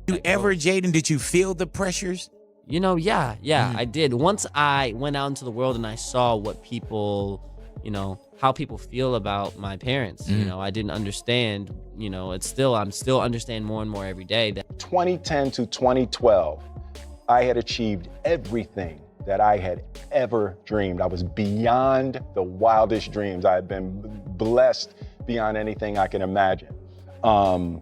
Jaden, did you feel the pressures? Yeah, I did. Once I went out into the world and I saw what people, how people feel about my parents, I didn't understand, I'm still understanding more and more every day. 2010 to 2012, I had achieved everything that I had ever dreamed. I was beyond the wildest dreams. I had been blessed beyond anything I can imagine. But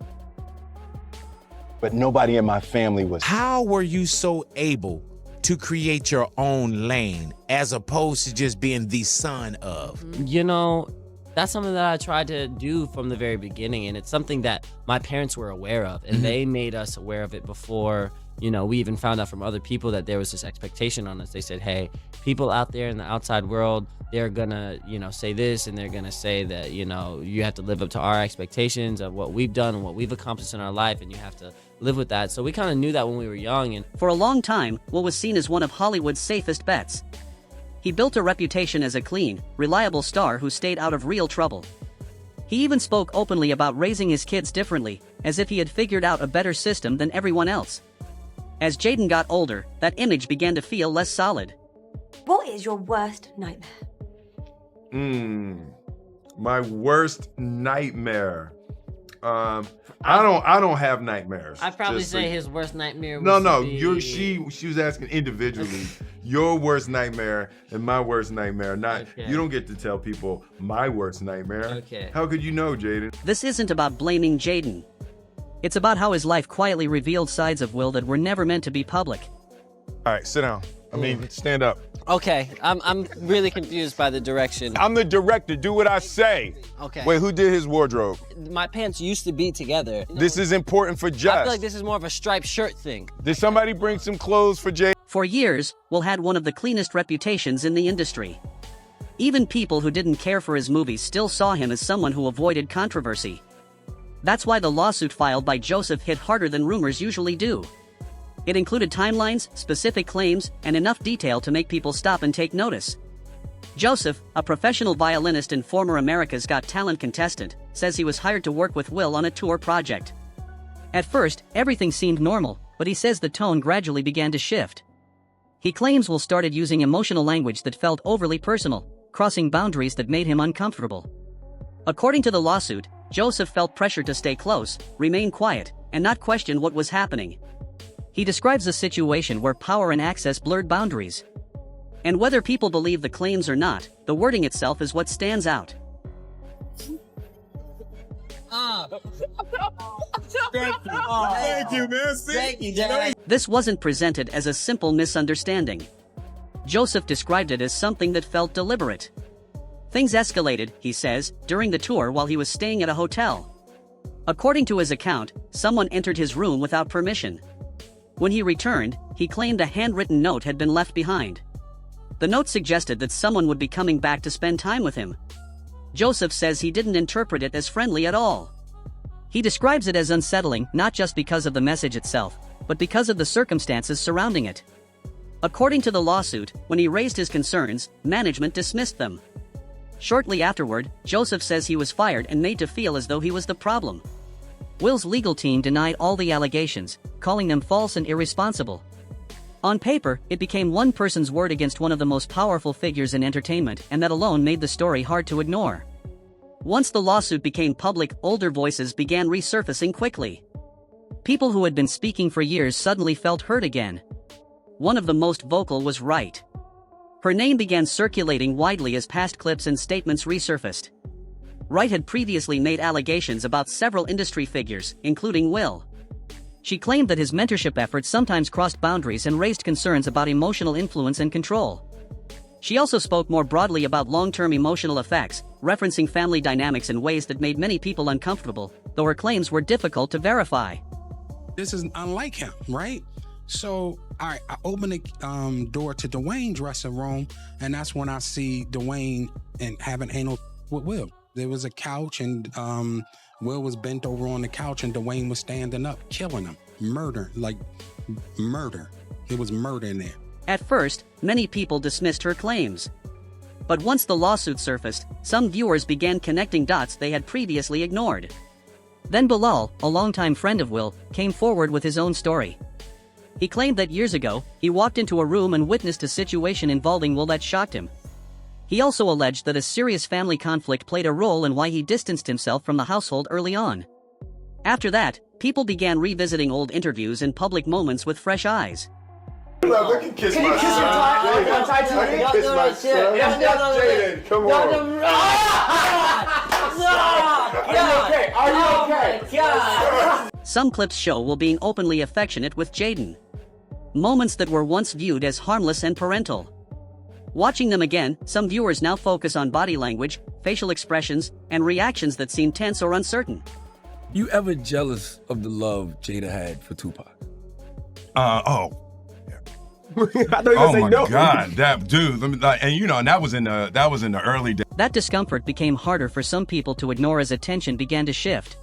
nobody in my family was. How were you so able to create your own lane as opposed to just being the son of? That's something that I tried to do from the very beginning, and it's something that my parents were aware of, and they made us aware of it before, we even found out from other people that there was this expectation on us. They said, hey, people out there in the outside world, they're gonna, say this, and they're gonna say that, you have to live up to our expectations of what we've done and what we've accomplished in our life, and you have to live with that. So we kind of knew that when we were young. And for a long time, Will was seen as one of Hollywood's safest bets. He built a reputation as a clean, reliable star who stayed out of real trouble. He even spoke openly about raising his kids differently, as if he had figured out a better system than everyone else. As Jaden got older, that image began to feel less solid. What is your worst nightmare? My worst nightmare. I don't have nightmares. I'd probably say his worst nightmare was she was asking individually your worst nightmare and my worst nightmare. You don't get to tell people my worst nightmare. Okay. How could you know, Jaden? This isn't about blaming Jaden. It's about how his life quietly revealed sides of Will that were never meant to be public. All right, sit down. Stand up. Okay, I'm really confused by the direction. I'm the director. Do what I say. Okay. Wait, who did his wardrobe? My pants used to be together. This is important for Jess. I feel like this is more of a striped shirt thing. Did somebody bring some clothes for Jaden? For years, Will had one of the cleanest reputations in the industry. Even people who didn't care for his movies still saw him as someone who avoided controversy. That's why the lawsuit filed by Joseph hit harder than rumors usually do. It included timelines, specific claims, and enough detail to make people stop and take notice. Joseph, a professional violinist and former America's Got Talent contestant, says he was hired to work with Will on a tour project. At first, everything seemed normal, but he says the tone gradually began to shift. He claims Will started using emotional language that felt overly personal, crossing boundaries that made him uncomfortable. According to the lawsuit, Joseph felt pressure to stay close, remain quiet, and not question what was happening. He describes a situation where power and access blurred boundaries. And whether people believe the claims or not, the wording itself is what stands out. Thank you, man. Thank you, Jack. This wasn't presented as a simple misunderstanding. Joseph described it as something that felt deliberate. Things escalated, he says, during the tour while he was staying at a hotel. According to his account, someone entered his room without permission. When he returned, he claimed a handwritten note had been left behind. The note suggested that someone would be coming back to spend time with him. Joseph says he didn't interpret it as friendly at all. He describes it as unsettling not just because of the message itself, but because of the circumstances surrounding it. According to the lawsuit, when he raised his concerns, management dismissed them. Shortly afterward, Joseph says he was fired and made to feel as though he was the problem. Will's legal team denied all the allegations, calling them false and irresponsible. On paper, it became one person's word against one of the most powerful figures in entertainment, and that alone made the story hard to ignore. Once the lawsuit became public, older voices began resurfacing quickly. People who had been speaking for years suddenly felt heard again. One of the most vocal was Wright. Her name began circulating widely as past clips and statements resurfaced. Wright had previously made allegations about several industry figures, including Will. She claimed that his mentorship efforts sometimes crossed boundaries and raised concerns about emotional influence and control. She also spoke more broadly about long-term emotional effects, referencing family dynamics in ways that made many people uncomfortable, though her claims were difficult to verify. This is unlike him, right? So I open the door to Dwayne's dressing room, and that's when I see Dwayne and having anal with Will. There was a couch, and Will was bent over on the couch, and Dwayne was standing up, killing him. Murder. It was murder in there. At first, many people dismissed her claims. But once the lawsuit surfaced, some viewers began connecting dots they had previously ignored. Then Bilal, a longtime friend of Will, came forward with his own story. He claimed that years ago, he walked into a room and witnessed a situation involving Will that shocked him. He also alleged that a serious family conflict played a role in why he distanced himself from the household early on. After that, people began revisiting old interviews and public moments with fresh eyes. I can kiss my son. I can kiss my son. Jaden, come on. Are you okay? Some clips show Will being openly affectionate with Jaden. Moments that were once viewed as harmless and parental. Watching them again, some viewers now focus on body language, facial expressions, and reactions that seem tense or uncertain. You ever jealous of the love Jada had for Tupac? Oh say my no. God, that dude. And that was in the early days. That discomfort became harder for some people to ignore as attention began to shift.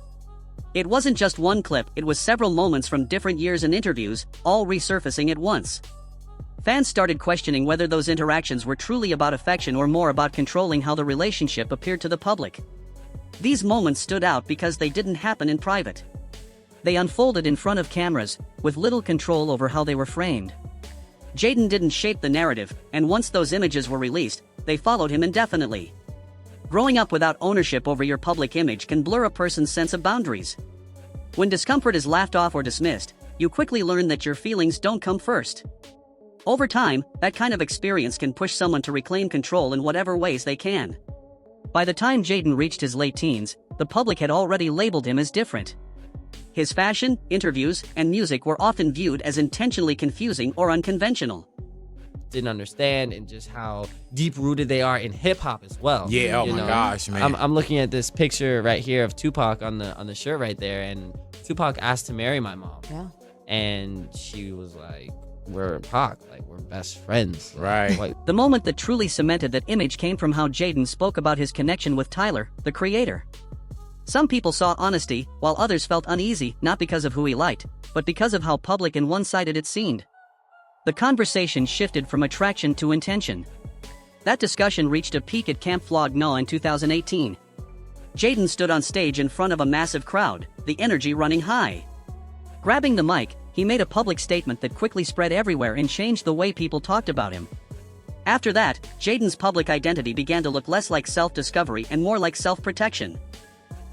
It wasn't just one clip, it was several moments from different years and interviews, all resurfacing at once. Fans started questioning whether those interactions were truly about affection or more about controlling how the relationship appeared to the public. These moments stood out because they didn't happen in private. They unfolded in front of cameras, with little control over how they were framed. Jaden didn't shape the narrative, and once those images were released, they followed him indefinitely. Growing up without ownership over your public image can blur a person's sense of boundaries. When discomfort is laughed off or dismissed, you quickly learn that your feelings don't come first. Over time, that kind of experience can push someone to reclaim control in whatever ways they can. By the time Jaden reached his late teens, the public had already labeled him as different. His fashion, interviews, and music were often viewed as intentionally confusing or unconventional. Didn't understand and just how deep-rooted they are in hip-hop as well. Yeah, oh my gosh, man. I'm looking at this picture right here of Tupac on the shirt right there, and Tupac asked to marry my mom. Yeah. And she was like, we're Pac, like we're best friends. Right. Like, The moment that truly cemented that image came from how Jaden spoke about his connection with Tyler, the creator. Some people saw honesty, while others felt uneasy, not because of who he liked, but because of how public and one-sided it seemed. The conversation shifted from attraction to intention. That discussion reached a peak at Camp Flog Gnaw in 2018. Jaden stood on stage in front of a massive crowd, the energy running high. Grabbing the mic, he made a public statement that quickly spread everywhere and changed the way people talked about him. After that, Jaden's public identity began to look less like self-discovery and more like self-protection.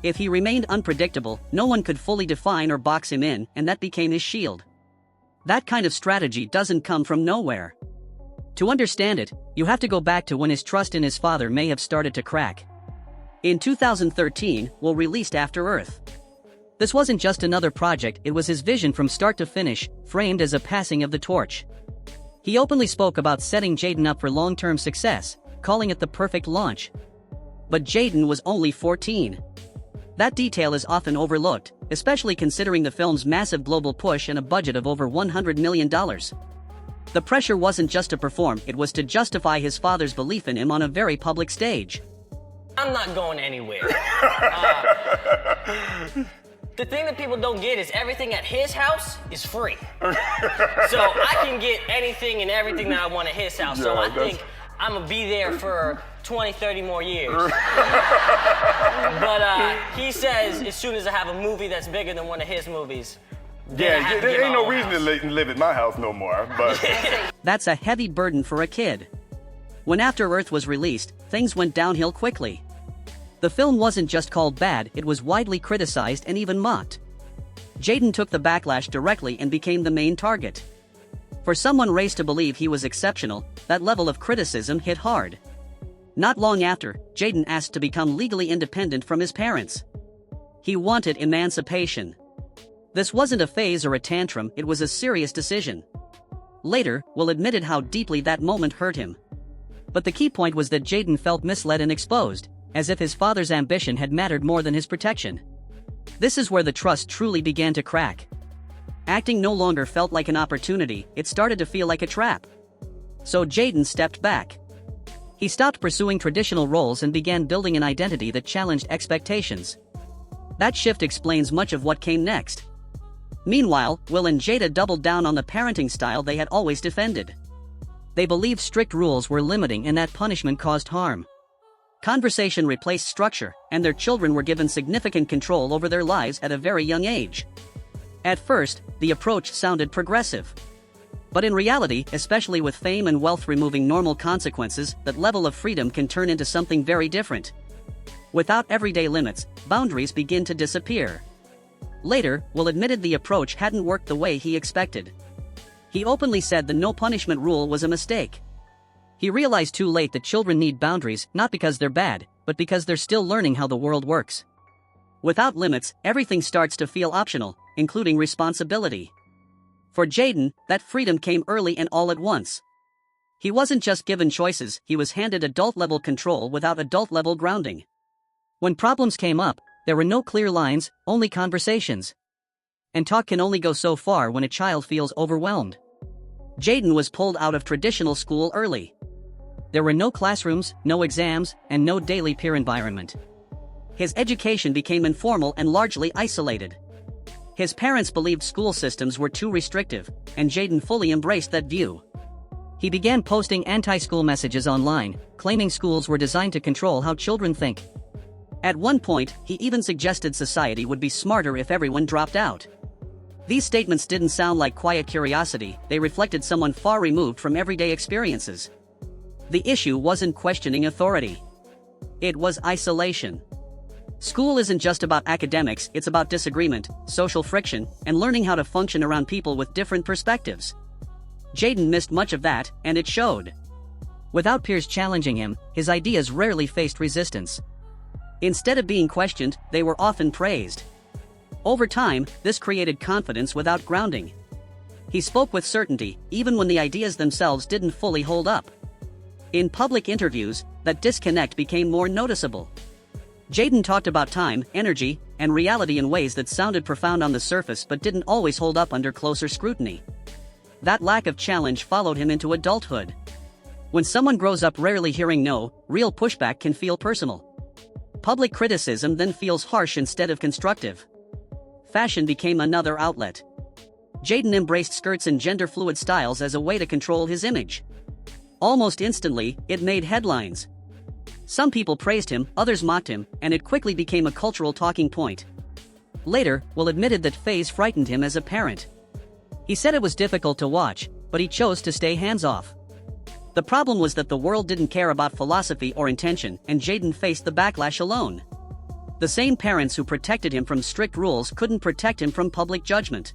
If he remained unpredictable, no one could fully define or box him in, and that became his shield. That kind of strategy doesn't come from nowhere. To understand it, you have to go back to when his trust in his father may have started to crack. In 2013, Will released After Earth. This wasn't just another project, it was his vision from start to finish, framed as a passing of the torch. He openly spoke about setting Jaden up for long-term success, calling it the perfect launch. But Jaden was only 14. That detail is often overlooked, especially considering the film's massive global push and a budget of over $100 million. The pressure wasn't just to perform, it was to justify his father's belief in him on a very public stage. I'm not going anywhere. The thing that people don't get is everything at his house is free. So I can get anything and everything that I want at his house. So I think I'm gonna be there for 20, 30 more years. But he says as soon as I have a movie that's bigger than one of his movies, yeah, there ain't no reason to live at my house no more, but... That's a heavy burden for a kid. When After Earth was released, things went downhill quickly. The film wasn't just called bad, it was widely criticized and even mocked. Jaden took the backlash directly and became the main target. For someone raised to believe he was exceptional, that level of criticism hit hard. Not long after, Jaden asked to become legally independent from his parents. He wanted emancipation. This wasn't a phase or a tantrum, it was a serious decision. Later, Will admitted how deeply that moment hurt him. But the key point was that Jaden felt misled and exposed, as if his father's ambition had mattered more than his protection. This is where the trust truly began to crack. Acting no longer felt like an opportunity, it started to feel like a trap. So Jaden stepped back. He stopped pursuing traditional roles and began building an identity that challenged expectations. That shift explains much of what came next. Meanwhile, Will and Jada doubled down on the parenting style they had always defended. They believed strict rules were limiting and that punishment caused harm. Conversation replaced structure, and their children were given significant control over their lives at a very young age. At first, the approach sounded progressive. But in reality, especially with fame and wealth removing normal consequences, that level of freedom can turn into something very different. Without everyday limits, boundaries begin to disappear. Later, Will admitted the approach hadn't worked the way he expected. He openly said the no punishment rule was a mistake. He realized too late that children need boundaries not because they're bad, but because they're still learning how the world works. Without limits, everything starts to feel optional, including responsibility. For Jaden, that freedom came early and all at once. He wasn't just given choices, he was handed adult-level control without adult-level grounding. When problems came up, there were no clear lines, only conversations. And talk can only go so far when a child feels overwhelmed. Jaden was pulled out of traditional school early. There were no classrooms, no exams, and no daily peer environment. His education became informal and largely isolated. His parents believed school systems were too restrictive, and Jaden fully embraced that view. He began posting anti-school messages online, claiming schools were designed to control how children think. At one point, he even suggested society would be smarter if everyone dropped out. These statements didn't sound like quiet curiosity, they reflected someone far removed from everyday experiences. The issue wasn't questioning authority. It was isolation. School isn't just about academics, it's about disagreement, social friction, and learning how to function around people with different perspectives. Jaden missed much of that, and it showed. Without peers challenging him, his ideas rarely faced resistance. Instead of being questioned, they were often praised. Over time, this created confidence without grounding. He spoke with certainty, even when the ideas themselves didn't fully hold up. In public interviews, that disconnect became more noticeable. Jaden talked about time, energy, and reality in ways that sounded profound on the surface but didn't always hold up under closer scrutiny. That lack of challenge followed him into adulthood. When someone grows up rarely hearing no, real pushback can feel personal. Public criticism then feels harsh instead of constructive. Fashion became another outlet. Jaden embraced skirts and gender-fluid styles as a way to control his image. Almost instantly, it made headlines. Some people praised him, others mocked him, and it quickly became a cultural talking point. Later, Will admitted that phase frightened him as a parent. He said it was difficult to watch, but he chose to stay hands-off. The problem was that the world didn't care about philosophy or intention, and Jaden faced the backlash alone. The same parents who protected him from strict rules couldn't protect him from public judgment.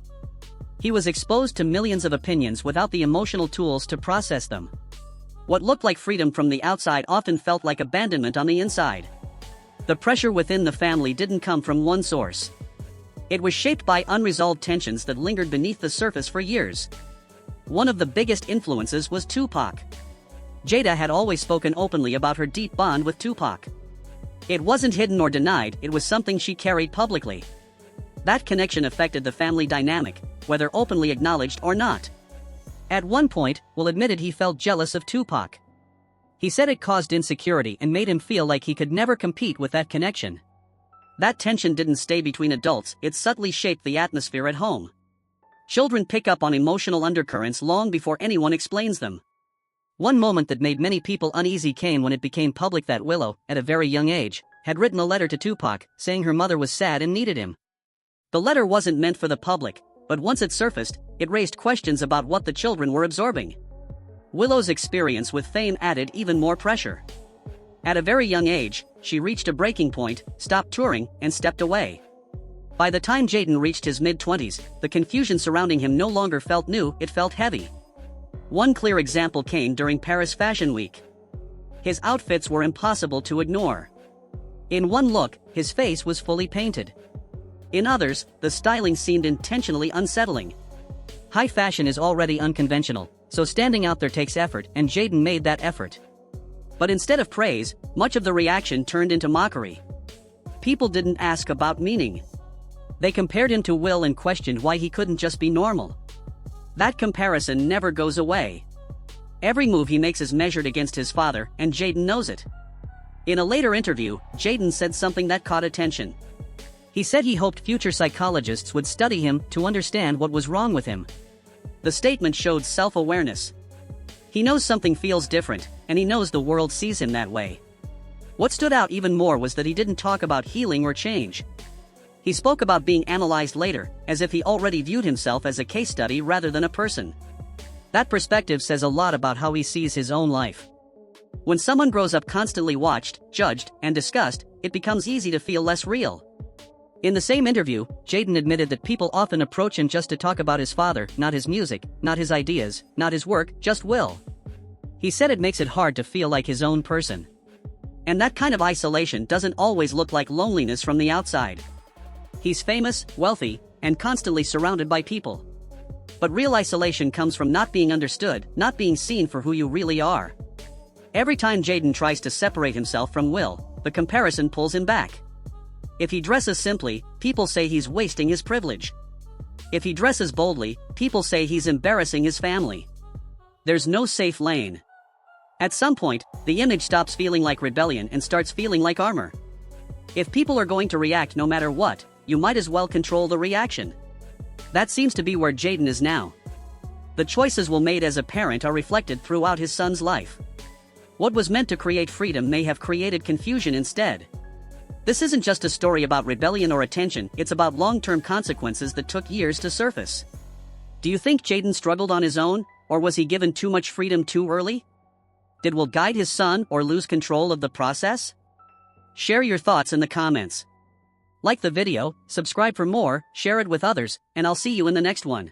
He was exposed to millions of opinions without the emotional tools to process them. What looked like freedom from the outside often felt like abandonment on the inside. The pressure within the family didn't come from one source. It was shaped by unresolved tensions that lingered beneath the surface for years. One of the biggest influences was Tupac. Jada had always spoken openly about her deep bond with Tupac. It wasn't hidden or denied, it was something she carried publicly. That connection affected the family dynamic, whether openly acknowledged or not. At one point, Will admitted he felt jealous of Tupac. He said it caused insecurity and made him feel like he could never compete with that connection. That tension didn't stay between adults, it subtly shaped the atmosphere at home. Children pick up on emotional undercurrents long before anyone explains them. One moment that made many people uneasy came when it became public that Willow, at a very young age, had written a letter to Tupac, saying her mother was sad and needed him. The letter wasn't meant for the public, but once it surfaced, it raised questions about what the children were absorbing. Willow's experience with fame added even more pressure. At a very young age, she reached a breaking point, stopped touring, and stepped away. By the time Jaden reached his mid-20s, the confusion surrounding him no longer felt new, it felt heavy. One clear example came during Paris Fashion Week. His outfits were impossible to ignore. In one look, his face was fully painted. In others, the styling seemed intentionally unsettling. High fashion is already unconventional, so standing out there takes effort, and Jaden made that effort. But instead of praise, much of the reaction turned into mockery. People didn't ask about meaning. They compared him to Will and questioned why he couldn't just be normal. That comparison never goes away. Every move he makes is measured against his father, and Jaden knows it. In a later interview, Jaden said something that caught attention. He said he hoped future psychologists would study him to understand what was wrong with him. The statement showed self-awareness. He knows something feels different, and he knows the world sees him that way. What stood out even more was that he didn't talk about healing or change. He spoke about being analyzed later, as if he already viewed himself as a case study rather than a person. That perspective says a lot about how he sees his own life. When someone grows up constantly watched, judged, and discussed, it becomes easy to feel less real. In the same interview, Jaden admitted that people often approach him just to talk about his father, not his music, not his ideas, not his work, just Will. He said it makes it hard to feel like his own person. And that kind of isolation doesn't always look like loneliness from the outside. He's famous, wealthy, and constantly surrounded by people. But real isolation comes from not being understood, not being seen for who you really are. Every time Jaden tries to separate himself from Will, the comparison pulls him back. If he dresses simply, people say he's wasting his privilege. If he dresses boldly, people say he's embarrassing his family. There's no safe lane. At some point, the image stops feeling like rebellion and starts feeling like armor. If people are going to react no matter what, you might as well control the reaction. That seems to be where Jaden is now. The choices Will made as a parent are reflected throughout his son's life. What was meant to create freedom may have created confusion instead. This isn't just a story about rebellion or attention, it's about long-term consequences that took years to surface. Do you think Jaden struggled on his own, or was he given too much freedom too early? Did Will guide his son or lose control of the process? Share your thoughts in the comments. Like the video, subscribe for more, share it with others, and I'll see you in the next one.